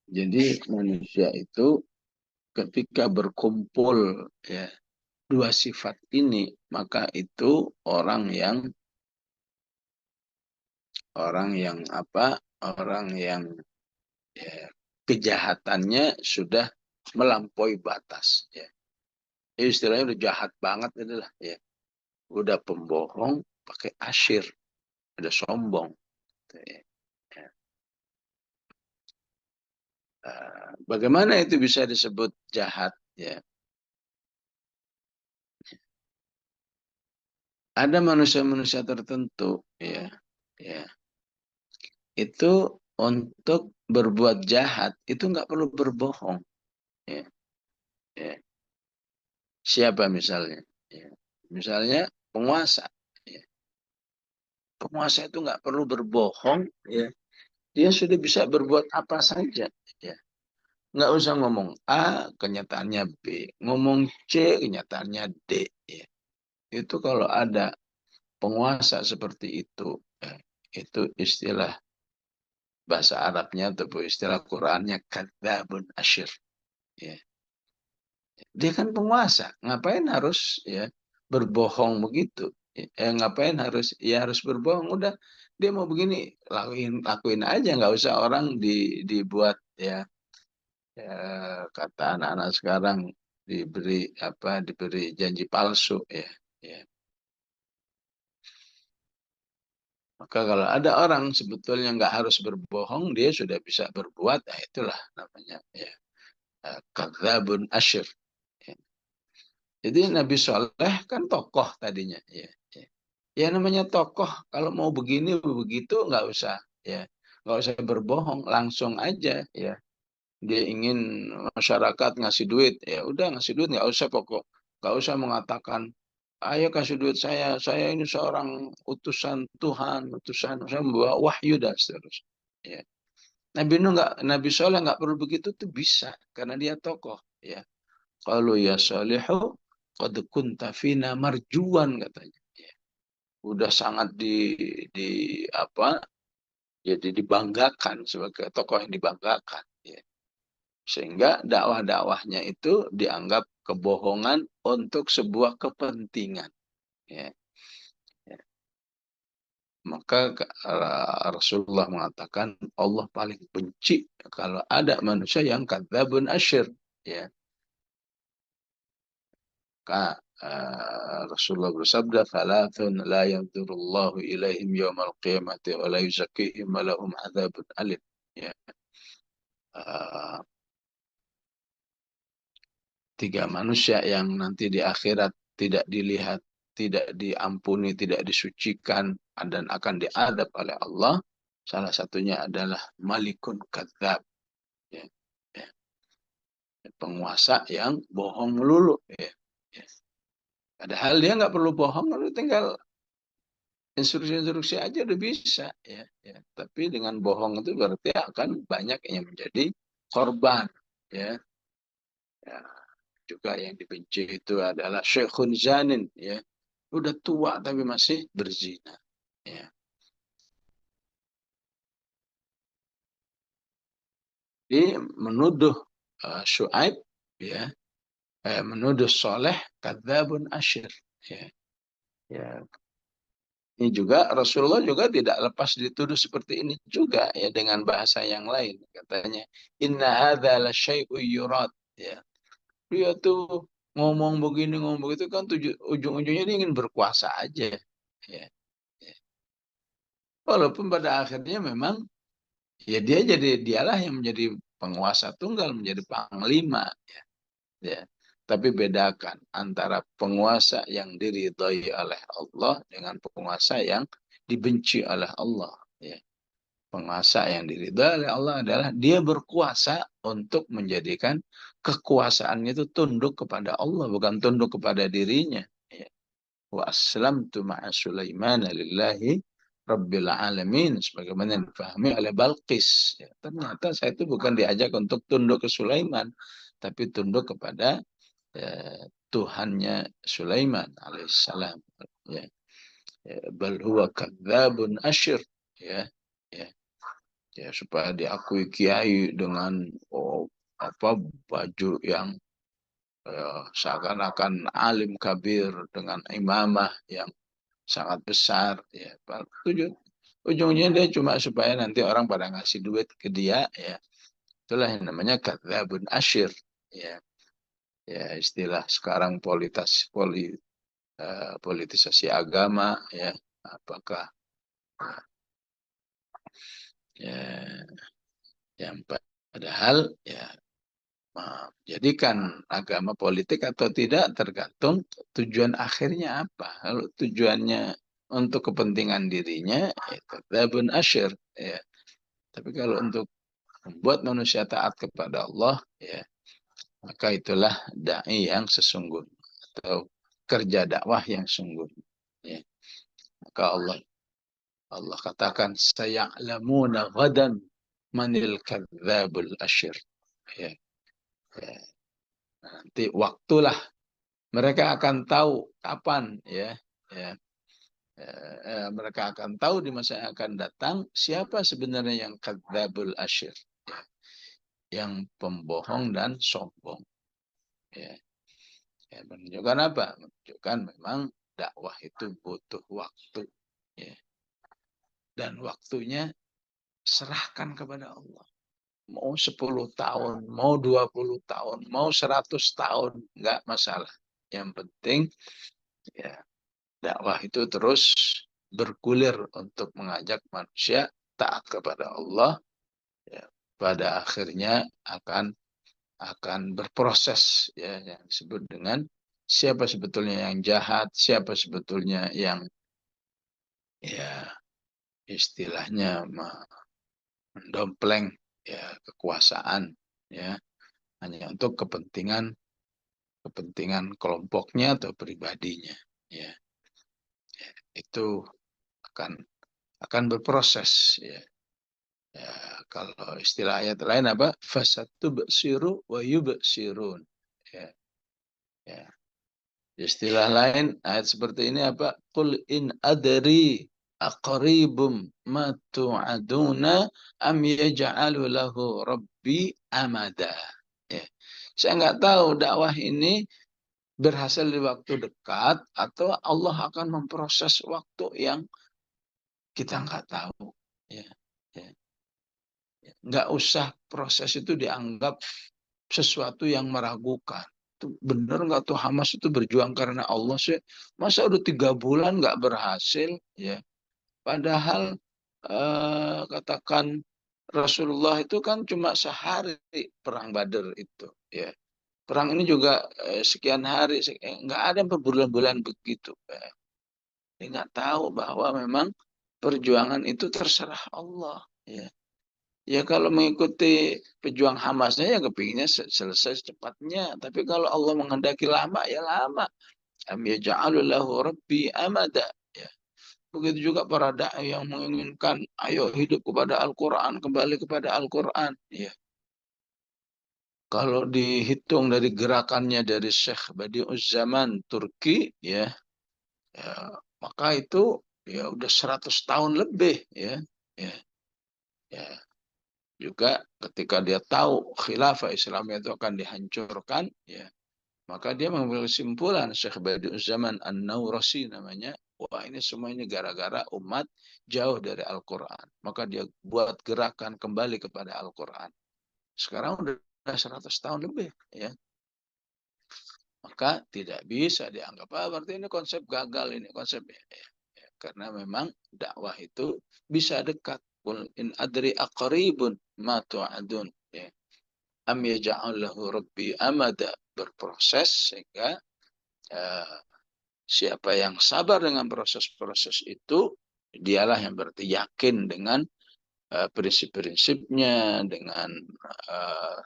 Jadi manusia itu ketika berkumpul ya dua sifat ini, maka itu orang yang apa? Orang yang ya, kejahatannya sudah melampaui batas. Ya. Istilahnya udah jahat banget itulah. Ya. Udah pembohong, pakai asyir, udah sombong. Ya. Ya. Bagaimana itu bisa disebut jahat? Ya. Ada manusia-manusia tertentu, ya, ya, itu untuk berbuat jahat itu nggak perlu berbohong. Ya. Ya. Siapa misalnya? Ya. Misalnya penguasa. Ya. Penguasa itu nggak perlu berbohong. Ya. Dia sudah bisa berbuat apa saja. Ya. Nggak usah ngomong A, kenyataannya B. Ngomong C, kenyataannya D. Ya. Itu kalau ada penguasa seperti itu, itu istilah bahasa Arabnya atau istilah Qurannya kadzabun asyir. Ya. Dia kan penguasa, ngapain harus ya berbohong begitu? Ngapain harus ya harus berbohong? Udah dia mau begini lakuin lakuin aja, nggak usah orang dibuat ya, ya kata anak-anak sekarang diberi apa diberi janji palsu ya. Ya. Maka kalau ada orang sebetulnya nggak harus berbohong, dia sudah bisa berbuat, nah itulah namanya ya kadzabun asyir. Ya. Jadi Nabi Soleh kan tokoh tadinya. Ya, ya. Ya namanya tokoh, kalau mau begini begitu nggak usah ya, nggak usah berbohong, langsung aja ya. Dia ingin masyarakat ngasih duit, ya udah ngasih duit, nggak usah pokok, nggak usah mengatakan, ayo kasih duit saya ini seorang utusan Tuhan, utusan saya membawa wahyu dan seterusnya. Ya. Nabi Nuh nggak, Nabi Soleh nggak perlu begitu tuh bisa, karena dia tokoh. Ya. Kalau ya Salihu, qad kunta fina marjuan katanya. Ya. Udah sangat di apa? Jadi dibanggakan sebagai tokoh yang dibanggakan. Ya. Sehingga dakwah-dakwahnya itu dianggap kebohongan untuk sebuah kepentingan. Ya. Ya. Maka Rasulullah mengatakan Allah paling benci kalau ada manusia yang kadzabun asyir. Ya. Rasulullah bersabda, "Thalathun la yanzurullahu ilaihim yawmal qiyamati wa la yuzakkihim wa lahum adzabun alim." Ya. Uh, Tiga manusia yang nanti di akhirat tidak dilihat, tidak diampuni, tidak disucikan, dan akan diadab oleh Allah. Salah satunya adalah malikun kadzab. Ya. Ya. Penguasa yang bohong melulu. Ya. Ya. Padahal dia nggak perlu bohong, lalu tinggal instruksi-instruksi aja udah bisa ya, ya. Tapi dengan bohong itu berarti akan banyak yang menjadi korban ya. Ya. Juga yang dibenci itu adalah syekhun zanin ya. Udah tua tapi masih berzina ya. Jadi menuduh Syuaib ya, menuduh Soleh kadzabun asyir ya. Ya, ini juga Rasulullah juga tidak lepas dituduh seperti ini juga ya dengan bahasa yang lain. Katanya, inna hadza la syai'un yurad. Ya. Dia tuh ngomong begini, ngomong begitu kan ujung-ujungnya dia ingin berkuasa aja. Ya. Ya. Walaupun pada akhirnya memang ya dialah yang menjadi penguasa tunggal, menjadi panglima. Ya. Ya. Tapi bedakan antara penguasa yang diridhai oleh Allah dengan penguasa yang dibenci oleh Allah. Ya. Penguasa yang diridhai oleh Allah adalah dia berkuasa untuk menjadikan kekuasaannya itu tunduk kepada Allah, bukan tunduk kepada dirinya. Ya. Wa aslamtu ma'a Sulaiman lillahi Rabbil Alamin. Sebagaimana yang dipahami oleh Balqis. Ya. Ternyata saya itu bukan diajak untuk tunduk ke Sulaiman, tapi tunduk kepada Tuhannya Sulaiman alaihissalam. Ya. Ya. Bal huwa kadzabun asyir. Ya. Ya. Ya, supaya diakui kiai dengan apa baju yang seakan-akan alim kabir dengan imamah yang sangat besar, ya. Ujungnya dia cuma supaya nanti orang pada ngasih duit ke dia, ya. Itulah yang namanya kadzabun asyir, ya. Ya, istilah sekarang politisasi agama, ya. Apakah ya, yang padahal ya menjadikan agama politik atau tidak tergantung tujuan akhirnya apa. Kalau tujuannya untuk kepentingan dirinya, ya kadzabun asyir, ya. Tapi kalau untuk membuat manusia taat kepada Allah, ya, maka itulah dai yang sesungguhnya atau kerja dakwah yang sungguh. Ya. Maka Allah katakan saya'lamuna ghadan manil kadzabul asyir. Ya. Ya. Nanti waktulah mereka akan tahu kapan, ya. Ya. Mereka akan tahu di masa yang akan datang siapa sebenarnya yang kadzabul asyir, ya. Yang pembohong dan sombong, ya. Ya, menunjukkan apa? Menunjukkan memang dakwah itu butuh waktu, ya. Dan waktunya serahkan kepada Allah. Mau 10 tahun, mau 20 tahun, mau 100 tahun, enggak masalah. Yang penting ya dakwah itu terus bergulir untuk mengajak manusia taat kepada Allah, ya. Pada akhirnya akan berproses, ya, yang disebut dengan siapa sebetulnya yang jahat, siapa sebetulnya yang ya istilahnya mendompleng ya kekuasaan, ya, hanya untuk kepentingan kelompoknya atau pribadinya, ya. Ya, itu akan berproses, ya. Ya, kalau istilah ayat lain apa? Fasatubsiru wa yubsirun. Ya, ya. Istilah lain ayat seperti ini apa? Qul in adri aqribum ma tu'aduna am yaj'alu lahu rabbi amada. Ya. Saya nggak tahu dakwah ini berhasil di waktu dekat atau Allah akan memproses waktu yang kita nggak tahu. Ya. Ya. Nggak usah proses itu dianggap sesuatu yang meragukan. Itu benar nggak tuh Hamas itu berjuang karena Allah sih? Masa udah 3 bulan nggak berhasil, ya? Padahal katakan Rasulullah itu kan cuma sehari perang Badar itu, ya. Perang ini juga sekian hari, nggak ada yang berbulan-bulan begitu. Dia nggak tahu bahwa memang perjuangan itu terserah Allah, ya. Ya kalau mengikuti pejuang Hamasnya ya kepinginnya selesai secepatnya. Tapi kalau Allah menghendaki lama ya lama. Am yaj'alu lahu rabbi amada. Ya. Begitu juga para dai yang menginginkan ayo hidup kepada Al-Quran, kembali kepada Al-Quran. Ya. Kalau dihitung dari gerakannya dari Syekh Badi'uz Zaman Turki, ya, ya maka itu ya udah 100 tahun lebih, ya. Ya. Ya. Juga ketika dia tahu khilafah Islam itu akan dihancurkan, ya, maka dia mengambil kesimpulan Syekh Badi'uzzaman An-Nawrasi namanya, wah ini semua ini gara-gara umat jauh dari Al-Quran. Maka dia buat gerakan kembali kepada Al-Quran. Sekarang udah 100 tahun lebih, ya. Maka tidak bisa dianggap, berarti ini konsep gagal, ini konsepnya. Ya. Ya. Karena memang dakwah itu bisa dekat. Qul in adri aqribun ma tu'adun. Ya. Am yaj'al lahu rabbi amada, berproses sehingga uh, siapa yang sabar dengan proses-proses itu dialah yang berarti yakin dengan prinsip-prinsipnya, dengan uh,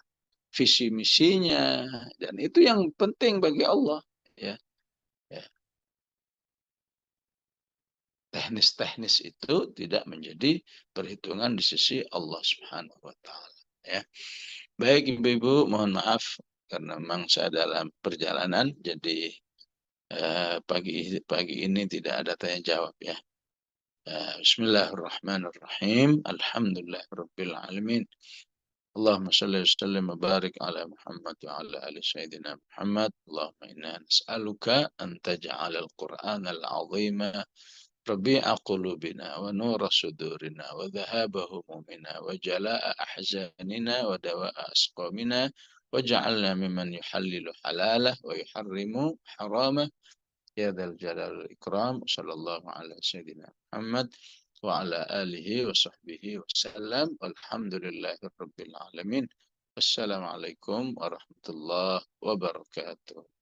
visi misinya, dan itu yang penting bagi Allah, ya. Ya. Teknis-teknis itu tidak menjadi perhitungan di sisi Allah Subhanahu wa taala, ya. Baik Ibu-ibu, mohon maaf karena memang saya dalam perjalanan jadi pagi ini tidak ada tanya jawab, ya. Bismillahirrahmanirrahim. Alhamdulillahirabbil alamin. اللهم صل وسلم وبارك على محمد وعلى آل سيدنا محمد. اللهم إنا نسألك أن تجعل القرآن العظيم ربيع قلوبنا ونور صدورنا وذهاب همومنا وجلاء أحزاننا ودواء أسقامنا، واجعلنا ممن يحلل حلاله ويحرم حرامه يا ذا الجلال والإكرام. صلى الله على سيدنا محمد وعلى آله وصحبه وسلم، والحمد لله رب العالمين. والسلام عليكم ورحمة الله وبركاته.